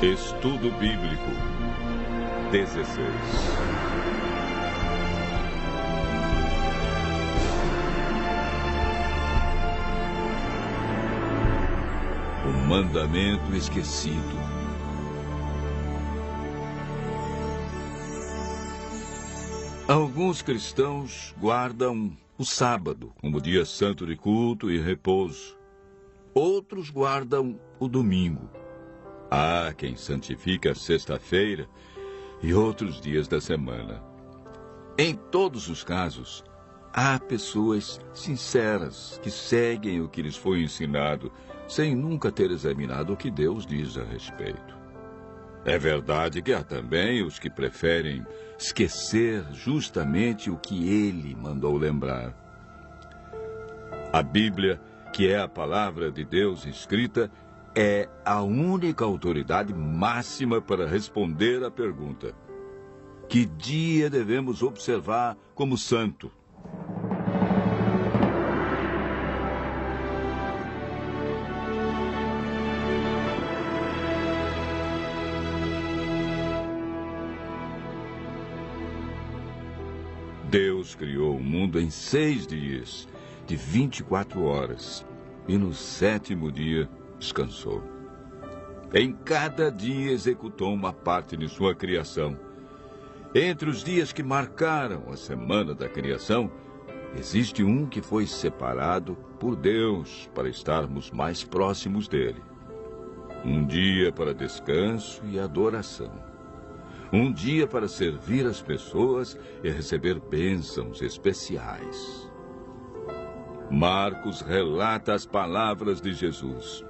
Estudo Bíblico 16. O mandamento esquecido. Alguns cristãos guardam o sábado como dia santo de culto e repouso. Outros guardam o domingo. Há quem santifica a sexta-feira e outros dias da semana. Em todos os casos, há pessoas sinceras que seguem o que lhes foi ensinado, sem nunca ter examinado o que Deus diz a respeito. É verdade que há também os que preferem esquecer justamente o que Ele mandou lembrar. A Bíblia, que é a palavra de Deus escrita, é a única autoridade máxima para responder à pergunta: que dia devemos observar como santo? Deus criou o mundo em 6 dias, de 24 horas, e no 7º dia descansou. Em cada dia executou uma parte de sua criação. Entre os dias que marcaram a semana da criação, existe um que foi separado por Deus para estarmos mais próximos dele. Um dia para descanso e adoração. Um dia para servir as pessoas e receber bênçãos especiais. Marcos relata as palavras de Jesus.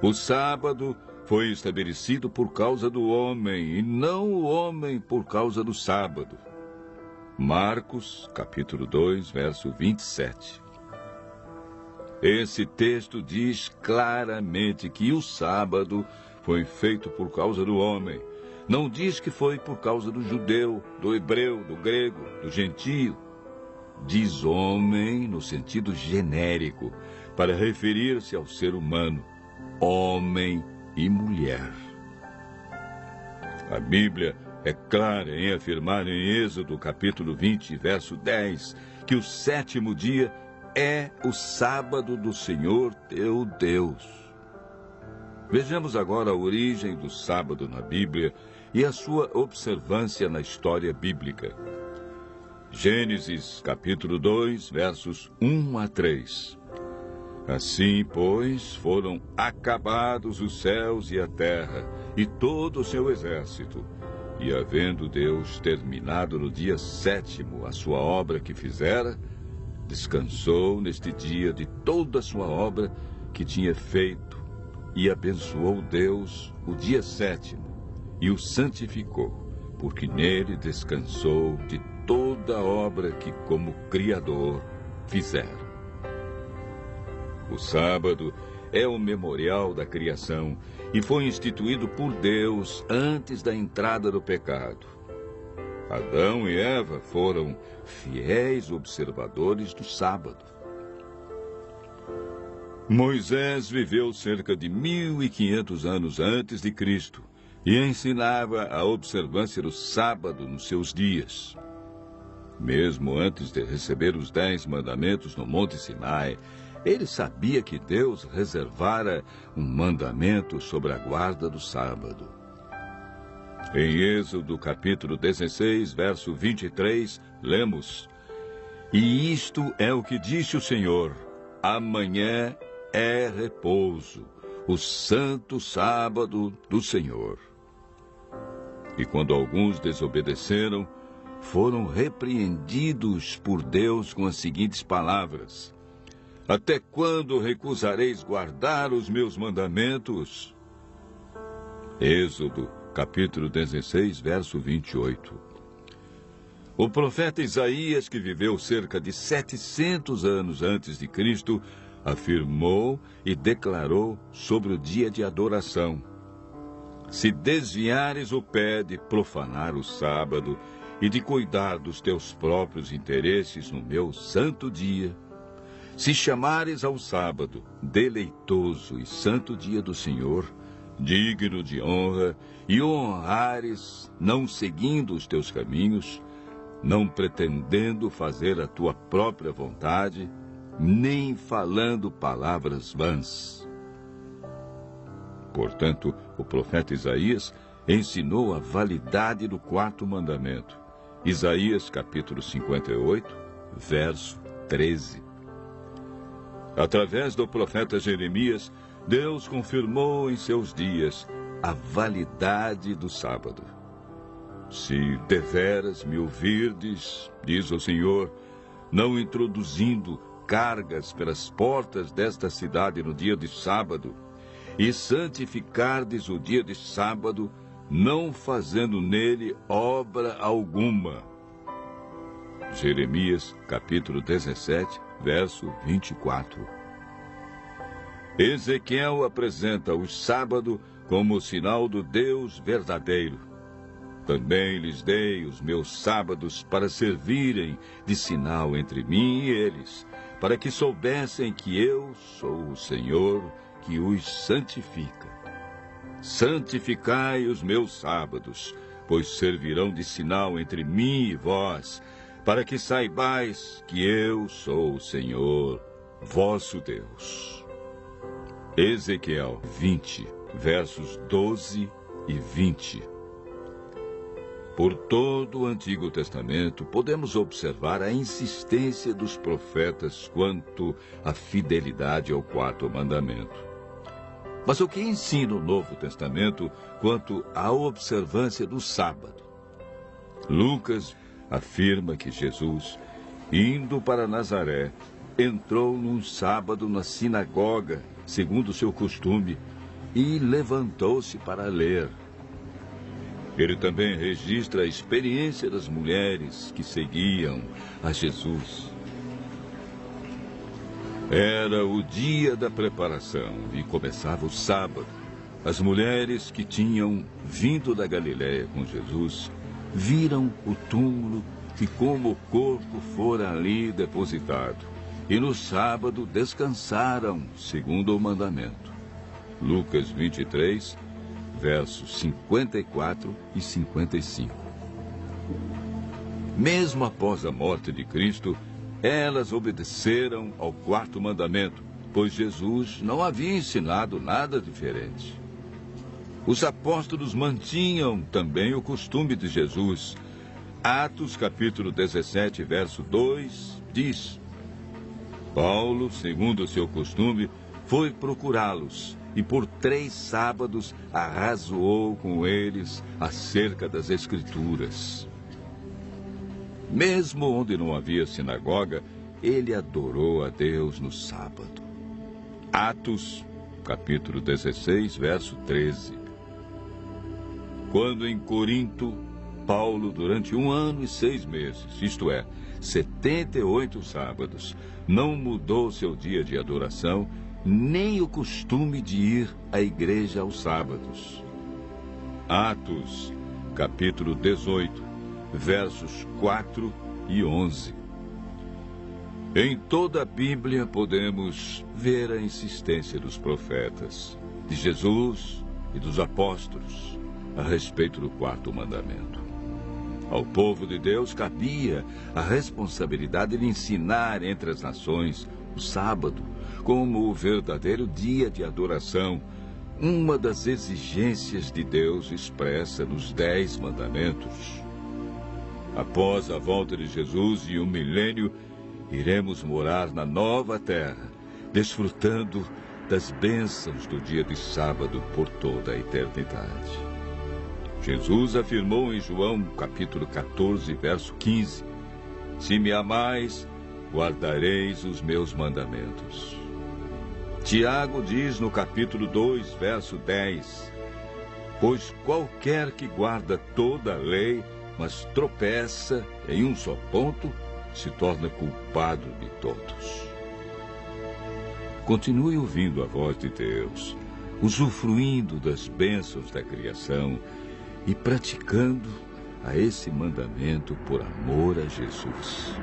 O sábado foi estabelecido por causa do homem, e não o homem por causa do sábado. Marcos, capítulo 2, verso 27. Esse texto diz claramente que o sábado foi feito por causa do homem. Não diz que foi por causa do judeu, do hebreu, do grego, do gentio. Diz homem no sentido genérico, para referir-se ao ser humano. Homem e mulher. A Bíblia é clara em afirmar em Êxodo capítulo 20, verso 10, que o 7º dia é o sábado do Senhor teu Deus. Vejamos agora a origem do sábado na Bíblia e a sua observância na história bíblica. Gênesis capítulo 2, versos 1 a 3. Assim, pois, foram acabados os céus e a terra, e todo o seu exército. E havendo Deus terminado no dia 7º a sua obra que fizera, descansou neste dia de toda a sua obra que tinha feito, e abençoou Deus o dia 7º, e o santificou, porque nele descansou de toda a obra que como Criador fizera. O sábado é o memorial da criação e foi instituído por Deus antes da entrada do pecado. Adão e Eva foram fiéis observadores do sábado. Moisés viveu cerca de 1500 anos antes de Cristo e ensinava a observância do sábado nos seus dias. Mesmo antes de receber os 10 mandamentos no Monte Sinai, ele sabia que Deus reservara um mandamento sobre a guarda do sábado. Em Êxodo capítulo 16, verso 23, lemos: E isto é o que disse o Senhor: amanhã é repouso, o santo sábado do Senhor. E quando alguns desobedeceram, foram repreendidos por Deus com as seguintes palavras: Até quando recusareis guardar os meus mandamentos? Êxodo, capítulo 16, verso 28. O profeta Isaías, que viveu cerca de 700 anos antes de Cristo, afirmou e declarou sobre o dia de adoração: Se desviares o pé de profanar o sábado e de cuidar dos teus próprios interesses no meu santo dia, se chamares ao sábado deleitoso e santo dia do Senhor, digno de honra, e o honrares, não seguindo os teus caminhos, não pretendendo fazer a tua própria vontade, nem falando palavras vãs. Portanto, o profeta Isaías ensinou a validade do quarto mandamento. Isaías, capítulo 58, verso 13. Através do profeta Jeremias, Deus confirmou em seus dias a validade do sábado. Se deveras me ouvirdes, diz o Senhor, não introduzindo cargas pelas portas desta cidade no dia de sábado, e santificardes o dia de sábado, não fazendo nele obra alguma. Jeremias, capítulo 17, verso 24. Ezequiel apresenta o sábado como sinal do Deus verdadeiro. Também lhes dei os meus sábados para servirem de sinal entre mim e eles, para que soubessem que eu sou o Senhor que os santifica. Santificai os meus sábados, pois servirão de sinal entre mim e vós, para que saibais que eu sou o Senhor, vosso Deus. Ezequiel 20, versos 12 e 20. Por todo o Antigo Testamento, podemos observar a insistência dos profetas quanto à fidelidade ao quarto mandamento. Mas o que ensina o Novo Testamento quanto à observância do sábado? Lucas afirma que Jesus, indo para Nazaré, entrou num sábado na sinagoga, segundo o seu costume, e levantou-se para ler. Ele também registra a experiência das mulheres que seguiam a Jesus. Era o dia da preparação e começava o sábado. As mulheres que tinham vindo da Galiléia com Jesus viram o túmulo e como o corpo fora ali depositado. E no sábado descansaram, segundo o mandamento. Lucas 23, versos 54 e 55. Mesmo após a morte de Cristo, elas obedeceram ao quarto mandamento, pois Jesus não havia ensinado nada diferente. Os apóstolos mantinham também o costume de Jesus. Atos, capítulo 17, verso 2, diz: Paulo, segundo o seu costume, foi procurá-los e por 3 sábados arrazoou com eles acerca das Escrituras. Mesmo onde não havia sinagoga, ele adorou a Deus no sábado. Atos, capítulo 16, verso 13. Quando em Corinto, Paulo, durante 1 ano e 6 meses, isto é, 78 sábados, não mudou seu dia de adoração, nem o costume de ir à igreja aos sábados. Atos, capítulo 18, versos 4 e 11. Em toda a Bíblia podemos ver a insistência dos profetas, de Jesus e dos apóstolos, a respeito do quarto mandamento. Ao povo de Deus cabia a responsabilidade de ensinar entre as nações o sábado como o verdadeiro dia de adoração, uma das exigências de Deus expressa nos 10 mandamentos. Após a volta de Jesus e o milênio, iremos morar na nova terra, desfrutando das bênçãos do dia de sábado por toda a eternidade. Jesus afirmou em João, capítulo 14, verso 15, Se me amais, guardareis os meus mandamentos. Tiago diz no capítulo 2, verso 10, Pois qualquer que guarda toda a lei, mas tropeça em um só ponto, se torna culpado de todos. Continue ouvindo a voz de Deus, usufruindo das bênçãos da criação e praticando a esse mandamento por amor a Jesus.